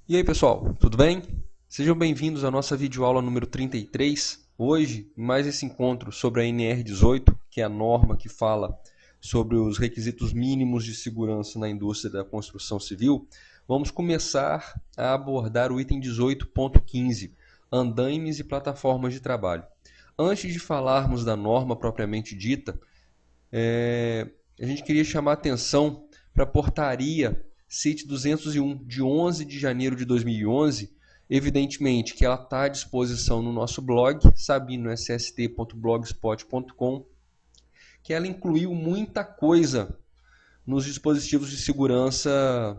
E aí pessoal, tudo bem? Sejam bem-vindos à nossa videoaula número 33. Hoje, em mais esse encontro sobre a NR18, que é a norma que fala sobre os requisitos mínimos de segurança na indústria da construção civil, vamos começar a abordar o item 18.15, andaimes e plataformas de trabalho. Antes de falarmos da norma propriamente dita, a gente queria chamar a atenção para a portaria CIT 201, de 11 de janeiro de 2011, evidentemente que ela está à disposição no nosso blog, sabinosst.blogspot.com, que ela incluiu muita coisa nos dispositivos de segurança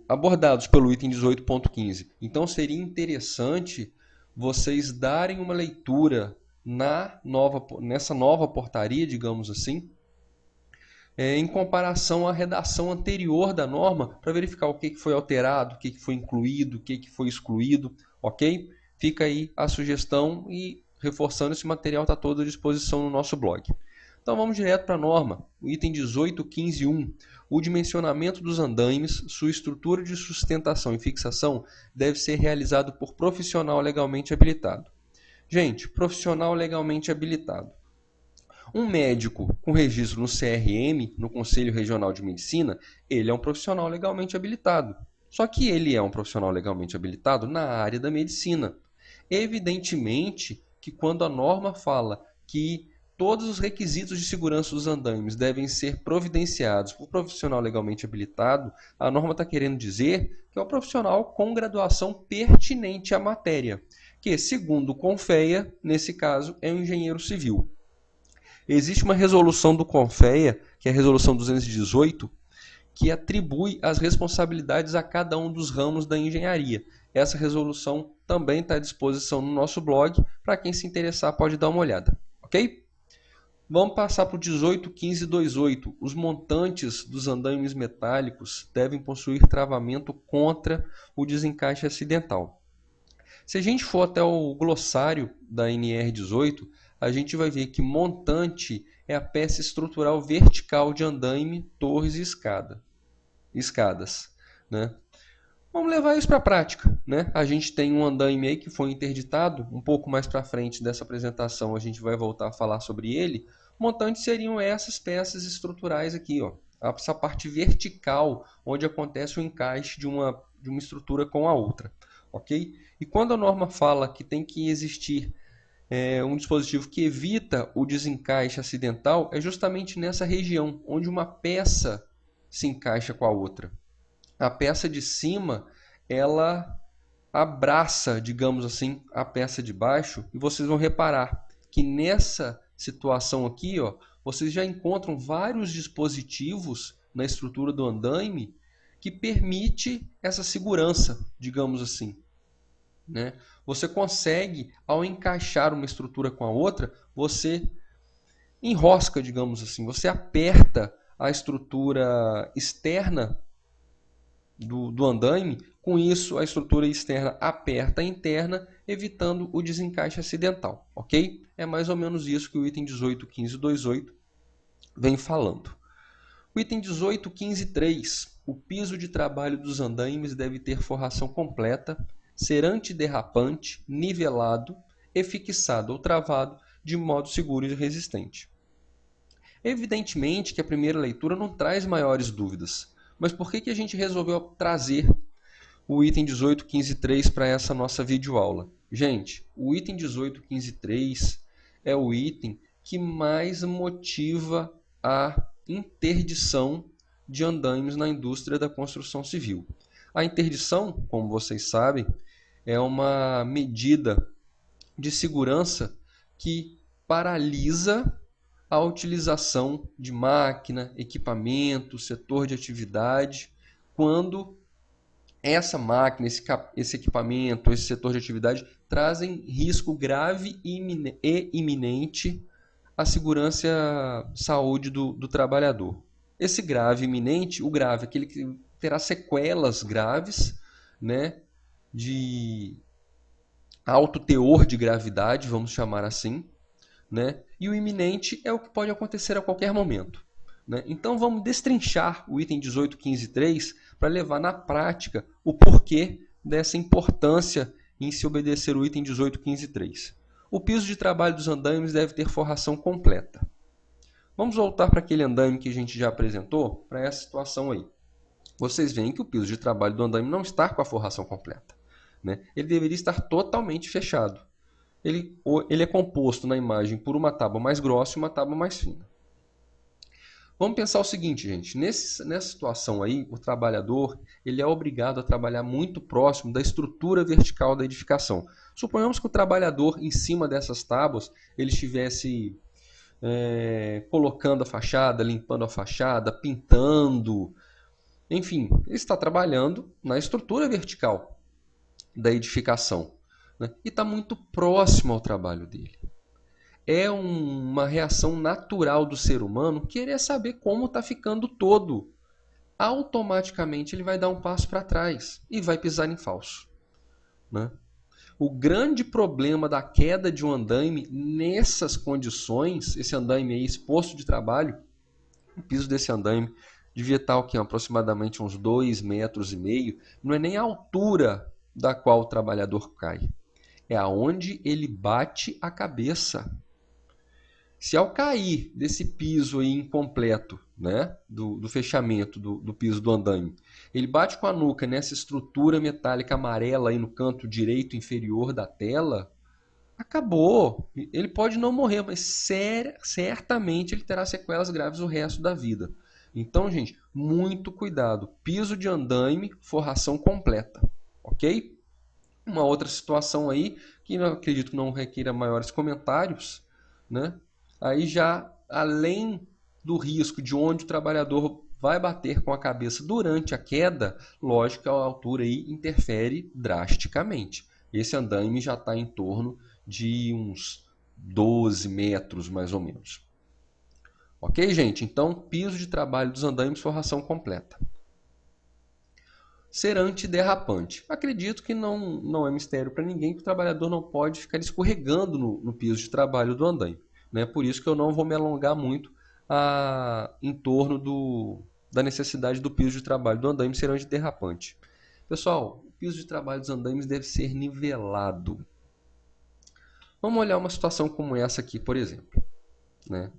abordados pelo item 18.15. Então seria interessante vocês darem uma leitura nessa nova portaria, digamos assim, em comparação à redação anterior da norma, para verificar o que foi alterado, o que foi incluído, o que foi excluído, ok? Fica aí a sugestão e reforçando, esse material está todo à disposição no nosso blog. Então vamos direto para a norma, o item 18.15.1. O dimensionamento dos andaimes, sua estrutura de sustentação e fixação deve ser realizado por profissional legalmente habilitado. Gente, profissional legalmente habilitado. Um médico com registro no CRM, no Conselho Regional de Medicina, ele é um profissional legalmente habilitado. Só que ele é um profissional legalmente habilitado na área da medicina. Evidentemente que quando a norma fala que todos os requisitos de segurança dos andaimes devem ser providenciados por profissional legalmente habilitado, a norma está querendo dizer que é um profissional com graduação pertinente à matéria, que, segundo o CONFEA, nesse caso, é um engenheiro civil. Existe uma resolução do CONFEA, que é a resolução 218, que atribui as responsabilidades a cada um dos ramos da engenharia. Essa resolução também está à disposição no nosso blog, para quem se interessar pode dar uma olhada, ok? Vamos passar para o 18.15.28. Os montantes dos andaimes metálicos devem possuir travamento contra o desencaixe acidental. Se a gente for até o glossário da NR18, a gente vai ver que montante é a peça estrutural vertical de andaime, torres e escadas. Né? Vamos levar isso para a prática. Né? A gente tem um andaime aí que foi interditado, um pouco mais para frente dessa apresentação a gente vai voltar a falar sobre ele. Montantes seriam essas peças estruturais aqui, ó. Essa parte vertical, onde acontece o encaixe de uma estrutura com a outra. Ok? E quando a norma fala que tem que existir um dispositivo que evita o desencaixe acidental, é justamente nessa região, onde uma peça se encaixa com a outra. A peça de cima, ela abraça, digamos assim, a peça de baixo, e vocês vão reparar que nessa situação aqui, ó, vocês já encontram vários dispositivos na estrutura do andaime que permite essa segurança, digamos assim. Né? Você consegue, ao encaixar uma estrutura com a outra, você enrosca, digamos assim, você aperta a estrutura externa do andaime, com isso a estrutura externa aperta a interna, evitando o desencaixe acidental, ok? É mais ou menos isso que o item 18.15.28 vem falando. O item 18.15.3, o piso de trabalho dos andaimes deve ter forração completa, ser antiderrapante, nivelado e fixado ou travado de modo seguro e resistente. Evidentemente que a primeira leitura não traz maiores dúvidas, mas por que a gente resolveu trazer o item 18.15.3 para essa nossa videoaula? Gente, o item 18.15.3 é o item que mais motiva a interdição de andaimes na indústria da construção civil. A interdição, como vocês sabem, é uma medida de segurança que paralisa a utilização de máquina, equipamento, setor de atividade, quando essa máquina, esse equipamento, esse setor de atividade trazem risco grave e iminente à segurança e à saúde do trabalhador. Esse grave iminente, o grave, aquele que terá sequelas graves, né, de alto teor de gravidade, vamos chamar assim, né? E o iminente é o que pode acontecer a qualquer momento. Né? Então vamos destrinchar o item 18.15.3 para levar na prática o porquê dessa importância em se obedecer o item 18.15.3. O piso de trabalho dos andaimes deve ter forração completa. Vamos voltar para aquele andaime que a gente já apresentou, para essa situação aí. Vocês veem que o piso de trabalho do andaime não está com a forração completa, né? Ele deveria estar totalmente fechado. Ele é composto na imagem por uma tábua mais grossa e uma tábua mais fina. Vamos pensar o seguinte, gente. Nessa situação aí, o trabalhador ele é obrigado a trabalhar muito próximo da estrutura vertical da edificação. Suponhamos que o trabalhador, em cima dessas tábuas, ele estivesse colocando a fachada, limpando a fachada, pintando. Enfim, ele está trabalhando na estrutura vertical da edificação, né? E está muito próximo ao trabalho dele. É uma reação natural do ser humano querer saber como está ficando todo. Automaticamente ele vai dar um passo para trás e vai pisar em falso, né? O grande problema da queda de um andaime nessas condições, esse andaime aí exposto de trabalho, o piso desse andaime devia estar aproximadamente uns 2,5 metros, não é nem a altura da qual o trabalhador cai, é aonde ele bate a cabeça. Se ao cair desse piso aí incompleto, né, do fechamento do piso do andaime, ele bate com a nuca nessa estrutura metálica amarela aí no canto direito inferior da tela, acabou. Ele pode não morrer, mas certamente ele terá sequelas graves o resto da vida. Então, gente, muito cuidado. Piso de andaime, forração completa, ok? Uma outra situação aí, que eu acredito que não requer maiores comentários, né? Aí já, além do risco de onde o trabalhador vai bater com a cabeça durante a queda, lógico que a altura aí interfere drasticamente. Esse andaime já está em torno de uns 12 metros, mais ou menos. Ok, gente? Então, piso de trabalho dos andaimes, forração completa. Ser antiderrapante. Acredito que não é mistério para ninguém que o trabalhador não pode ficar escorregando no piso de trabalho do andaime, né? Por isso que eu não vou me alongar muito em torno da necessidade do piso de trabalho do andaime ser antiderrapante. Pessoal, o piso de trabalho dos andaimes deve ser nivelado. Vamos olhar uma situação como essa aqui, por exemplo, né?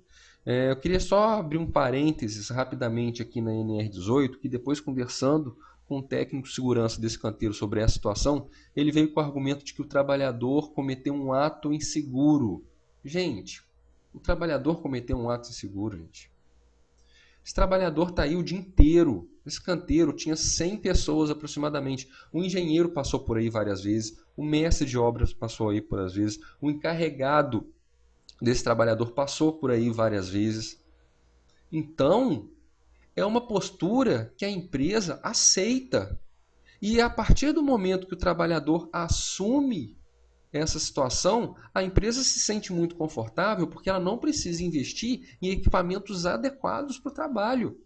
Eu queria só abrir um parênteses rapidamente aqui na NR18, que depois conversando com o técnico de segurança desse canteiro sobre essa situação, ele veio com o argumento de que o trabalhador cometeu um ato inseguro. Gente, o trabalhador cometeu um ato inseguro, gente. Esse trabalhador está aí o dia inteiro. Esse canteiro tinha 100 pessoas aproximadamente. O engenheiro passou por aí várias vezes, o mestre de obras passou aí por várias vezes, o encarregado desse trabalhador passou por aí várias vezes. Então, é uma postura que a empresa aceita. E a partir do momento que o trabalhador assume essa situação, a empresa se sente muito confortável porque ela não precisa investir em equipamentos adequados para o trabalho.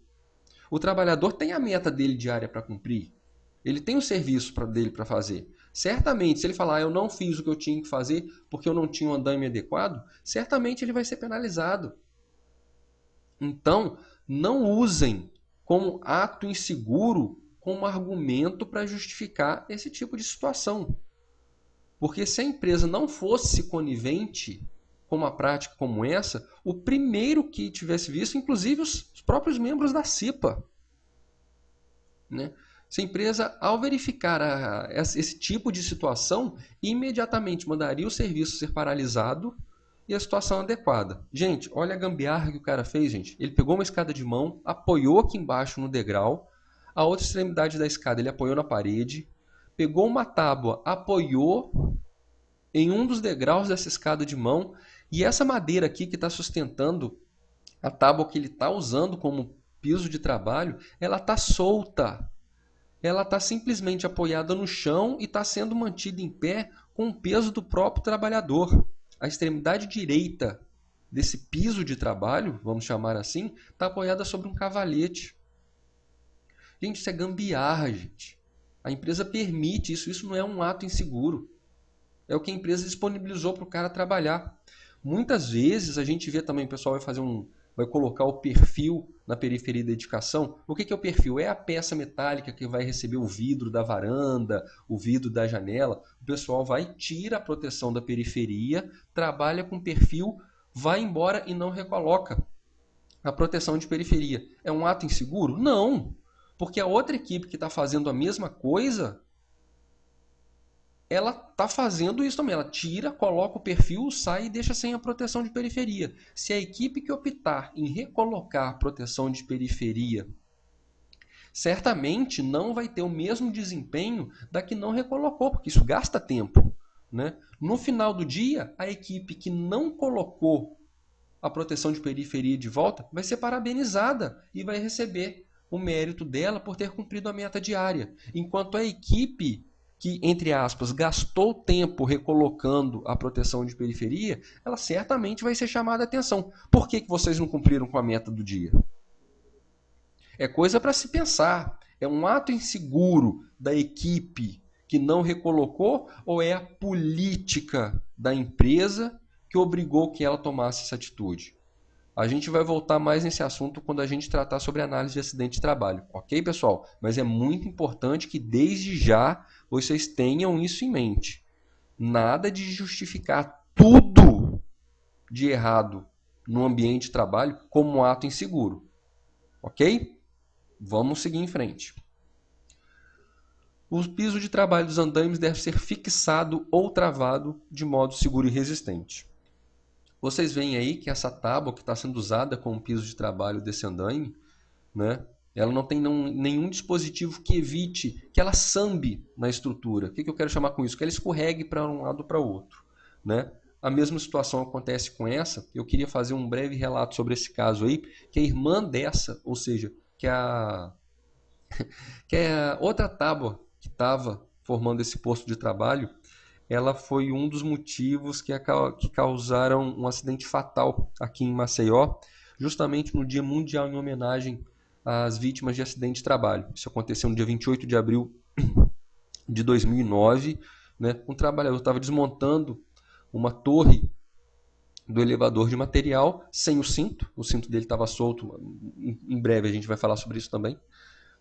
O trabalhador tem a meta dele diária para cumprir. Ele tem o serviço dele para fazer. Certamente, se ele falar, eu não fiz o que eu tinha que fazer porque eu não tinha um andaime adequado, certamente ele vai ser penalizado. Então, não usem como ato inseguro como argumento para justificar esse tipo de situação. Porque se a empresa não fosse conivente com uma prática como essa, o primeiro que tivesse visto, inclusive os próprios membros da CIPA, né? Se a empresa, ao verificar esse tipo de situação, imediatamente mandaria o serviço ser paralisado e a situação adequada. Gente, olha a gambiarra que o cara fez, gente. Ele pegou uma escada de mão, apoiou aqui embaixo no degrau, a outra extremidade da escada ele apoiou na parede, pegou uma tábua, apoiou em um dos degraus dessa escada de mão, e essa madeira aqui que está sustentando a tábua que ele está usando como piso de trabalho, ela está solta. Ela está simplesmente apoiada no chão e está sendo mantida em pé com o peso do próprio trabalhador. A extremidade direita desse piso de trabalho, vamos chamar assim, está apoiada sobre um cavalete. Gente, isso é gambiarra, gente. A empresa permite isso, isso não é um ato inseguro. É o que a empresa disponibilizou para o cara trabalhar. Muitas vezes a gente vê também, o pessoal vai fazer vai colocar o perfil na periferia da edificação. O que é o perfil? É a peça metálica que vai receber o vidro da varanda, o vidro da janela. O pessoal vai, tira a proteção da periferia, trabalha com perfil, vai embora e não recoloca a proteção de periferia. É um ato inseguro? Não, porque a outra equipe que está fazendo a mesma coisa, ela está fazendo isso também. Ela tira, coloca o perfil, sai e deixa sem a proteção de periferia. Se a equipe que optar em recolocar a proteção de periferia, certamente não vai ter o mesmo desempenho da que não recolocou, porque isso gasta tempo, né? No final do dia, a equipe que não colocou a proteção de periferia de volta vai ser parabenizada e vai receber o mérito dela por ter cumprido a meta diária. Enquanto a equipe que, entre aspas, gastou tempo recolocando a proteção de periferia, ela certamente vai ser chamada a atenção. Por que vocês não cumpriram com a meta do dia? É coisa para se pensar. É um ato inseguro da equipe que não recolocou ou é a política da empresa que obrigou que ela tomasse essa atitude? A gente vai voltar mais nesse assunto quando a gente tratar sobre análise de acidente de trabalho, ok, pessoal? Mas é muito importante que desde já vocês tenham isso em mente. Nada de justificar tudo de errado no ambiente de trabalho como um ato inseguro, ok? Vamos seguir em frente. O piso de trabalho dos andaimes deve ser fixado ou travado de modo seguro e resistente. Vocês veem aí que essa tábua que está sendo usada como piso de trabalho desse andaime, né, ela não tem nenhum dispositivo que evite que ela sambe na estrutura. O que eu quero chamar com isso? Que ela escorregue para um lado ou para o outro, né? A mesma situação acontece com essa. Eu queria fazer um breve relato sobre esse caso aí, que a irmã dessa, ou seja, que a outra tábua que estava formando esse posto de trabalho, ela foi um dos motivos que causaram um acidente fatal aqui em Maceió, justamente no Dia Mundial em homenagem às vítimas de acidente de trabalho. Isso aconteceu no dia 28 de abril de 2009. Né? Um trabalhador estava desmontando uma torre do elevador de material sem o cinto dele estava solto, em breve a gente vai falar sobre isso também.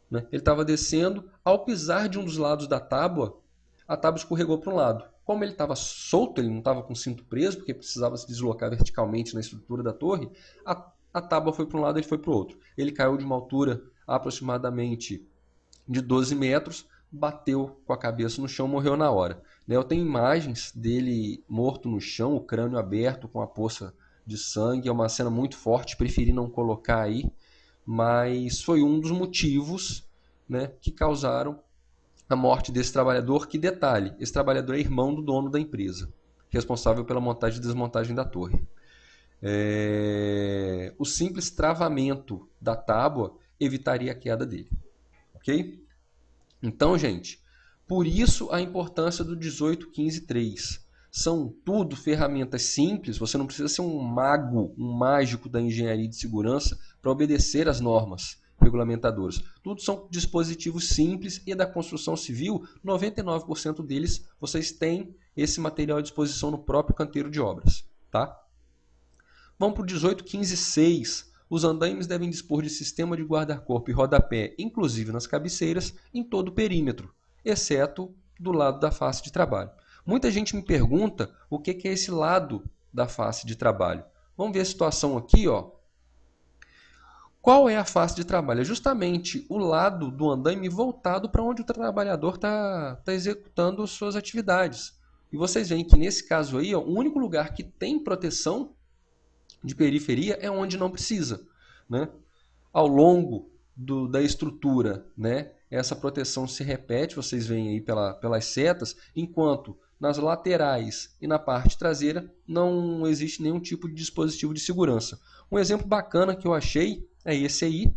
Né? Ele estava descendo, ao pisar de um dos lados da tábua, a tábua escorregou para um lado. Como ele estava solto, ele não estava com o cinto preso, porque precisava se deslocar verticalmente na estrutura da torre, a tábua foi para um lado e ele foi para o outro. Ele caiu de uma altura aproximadamente de 12 metros, bateu com a cabeça no chão e morreu na hora. Eu tenho imagens dele morto no chão, o crânio aberto com a poça de sangue. É uma cena muito forte, preferi não colocar aí, mas foi um dos motivos, né, que causaram a morte desse trabalhador. Que detalhe, esse trabalhador é irmão do dono da empresa, responsável pela montagem e desmontagem da torre. O simples travamento da tábua evitaria a queda dele. Ok? Então, gente, por isso a importância do 18.15.3. São tudo ferramentas simples, você não precisa ser um mago, um mágico da engenharia de segurança para obedecer às normas regulamentadoras. Tudo são dispositivos simples e da construção civil, 99% deles vocês têm esse material à disposição no próprio canteiro de obras. Tá? Vamos para o 18.15.6. Os andaimes devem dispor de sistema de guarda-corpo e rodapé, inclusive nas cabeceiras, em todo o perímetro, exceto do lado da face de trabalho. Muita gente me pergunta o que é esse lado da face de trabalho. Vamos ver a situação aqui, ó. Qual é a face de trabalho? É justamente o lado do andaime voltado para onde o trabalhador está executando suas atividades. E vocês veem que nesse caso aí, ó, o único lugar que tem proteção de periferia é onde não precisa. Né? Ao longo da estrutura, né, essa proteção se repete, vocês veem aí pelas setas, enquanto nas laterais e na parte traseira não existe nenhum tipo de dispositivo de segurança. Um exemplo bacana que eu achei é esse aí,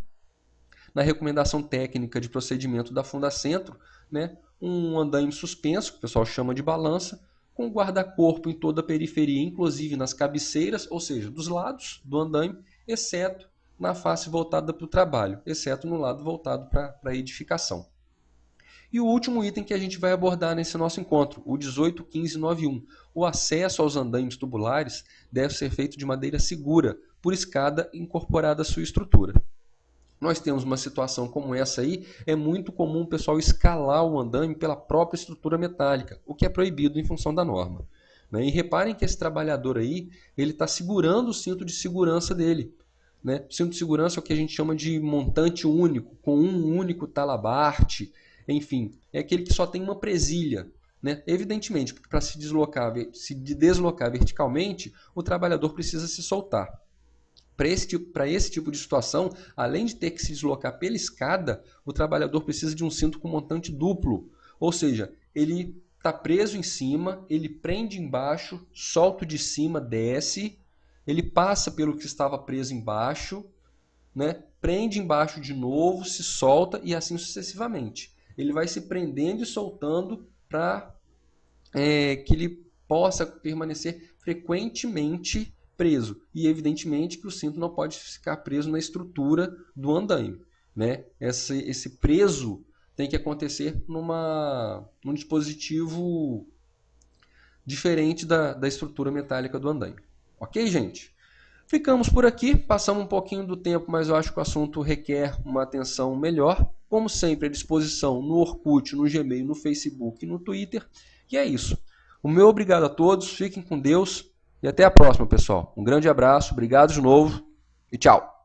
na recomendação técnica de procedimento da Fundacentro, né, um andaime suspenso, que o pessoal chama de balança, com guarda-corpo em toda a periferia, inclusive nas cabeceiras, ou seja, dos lados do andaime, exceto na face voltada para o trabalho, exceto no lado voltado para a edificação. E o último item que a gente vai abordar nesse nosso encontro, o 18.15.9.1. O acesso aos andaimes tubulares deve ser feito de maneira segura, por escada incorporada à sua estrutura. Nós temos uma situação como essa aí, é muito comum o pessoal escalar o andaime pela própria estrutura metálica, o que é proibido em função da norma. Né? E reparem que esse trabalhador aí, ele está segurando o cinto de segurança dele. Né? O cinto de segurança é o que a gente chama de montante único, com um único talabarte, enfim, é aquele que só tem uma presilha. Né? Evidentemente, porque para se deslocar verticalmente, o trabalhador precisa se soltar. Para esse tipo de situação, além de ter que se deslocar pela escada, o trabalhador precisa de um cinto com montante duplo. Ou seja, ele está preso em cima, ele prende embaixo, solta de cima, desce, ele passa pelo que estava preso embaixo, né? Prende embaixo de novo, se solta e assim sucessivamente. Ele vai se prendendo e soltando para que ele possa permanecer frequentemente preso. E evidentemente que o cinto não pode ficar preso na estrutura do andaime. Né? Esse preso tem que acontecer num dispositivo diferente da estrutura metálica do andaime. Ok, gente? Ficamos por aqui, passamos um pouquinho do tempo, mas eu acho que o assunto requer uma atenção melhor. Como sempre, à disposição no Orkut, no Gmail, no Facebook e no Twitter. E é isso. O meu obrigado a todos, fiquem com Deus e até a próxima, pessoal. Um grande abraço, obrigado de novo e tchau!